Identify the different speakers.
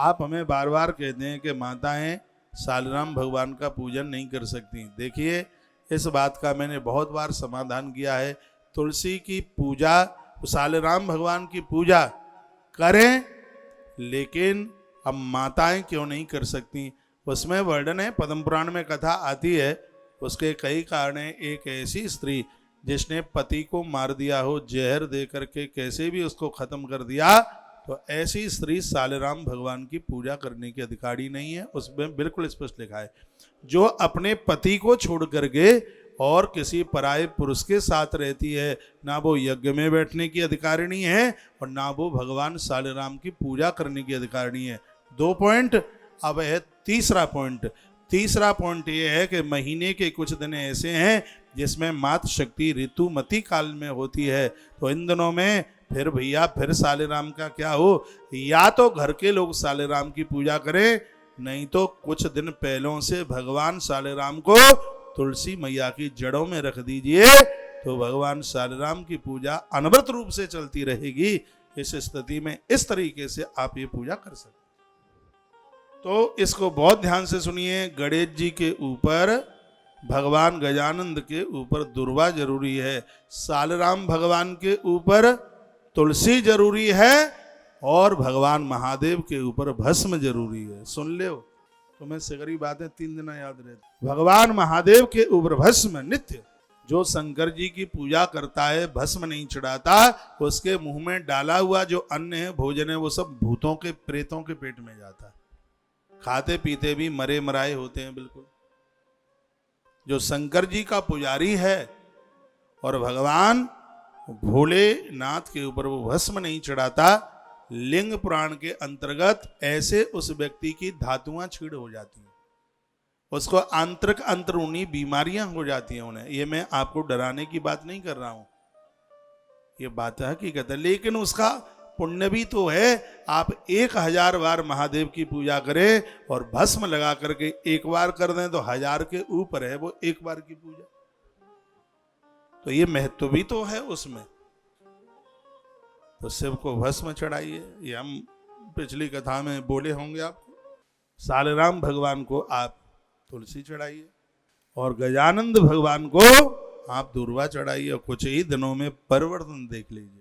Speaker 1: आप हमें बार बार कहते हैं कि माताएं सालराम भगवान का पूजन नहीं कर सकती। देखिए, इस बात का मैंने बहुत बार समाधान किया है। तुलसी की पूजा, सालराम भगवान की पूजा करें, लेकिन अब माताएं क्यों नहीं कर सकती? उसमें वर्णन है, पद्म पुराण में कथा आती है। उसके कई कारण हैं। एक ऐसी स्त्री जिसने पति को मार दिया हो, जहर दे करके कैसे भी उसको खत्म कर दिया, तो ऐसी स्त्री सालराम भगवान की पूजा करने की अधिकारी नहीं है। उसमें बिल्कुल स्पष्ट लिखा है, जो अपने पति को छोड़ करके और किसी पराये पुरुष के साथ रहती है, ना वो यज्ञ में बैठने की अधिकारिणी है और ना वो भगवान सालराम की पूजा करने की अधिकारिणी है। 2 पॉइंट। अब है तीसरा पॉइंट। तीसरा पॉइंट ये है कि महीने के कुछ दिन ऐसे हैं जिसमें मात शक्ति ऋतुमती काल में होती है, तो इन दिनों में फिर भैया फिर सालराम का क्या हो? या तो घर के लोग सालराम की पूजा करें, नहीं तो कुछ दिन पहलों से भगवान सालराम को तुलसी मैया की जड़ों में रख दीजिए, तो भगवान सालराम की पूजा अनवरत रूप से चलती रहेगी। इस स्थिति में इस तरीके से आप ये पूजा कर सकते। तो इसको बहुत ध्यान से सुनिए। गणेश जी के ऊपर, भगवान गजानंद के ऊपर दुर्वा जरूरी है, सालराम भगवान के ऊपर तुलसी जरूरी है, और भगवान महादेव के ऊपर भस्म जरूरी है। सुन ले, तुम्हें सिगरी बातें 3 दिन याद रहती। भगवान महादेव के ऊपर भस्म नित्य। जो शंकर जी की पूजा करता है, भस्म नहीं चढ़ाता, उसके मुंह में डाला हुआ जो अन्न है, भोजन है, वो सब भूतों के, प्रेतों के पेट में जाता है। खाते पीते भी मरे मराए होते हैं बिल्कुल। जो शंकर जी का पुजारी है और भगवान भोलेनाथ के ऊपर वो भस्म नहीं चढ़ाता, लिंग पुराण के अंतर्गत ऐसे उस व्यक्ति की धातुआं छीड़ हो जाती हैं, उसको आंतरिक अंदरूनी बीमारियां हो जाती हैं उन्हें। ये मैं आपको डराने की बात नहीं कर रहा हूं, ये बात हकीकत है। लेकिन उसका पुण्य भी तो है। आप 1000 बार महादेव की पूजा करें और भस्म लगा करके एक बार कर दें तो 1000 के ऊपर है वो एक बार की पूजा। तो ये महत्व भी तो है उसमें। तो शिव को भस्म चढ़ाइए, ये हम पिछली कथा में बोले होंगे आपको। सालराम भगवान को आप तुलसी चढ़ाइए और गजानंद भगवान को आप दुर्वा चढ़ाइए, और कुछ ही दिनों में परिवर्तन देख लीजिए।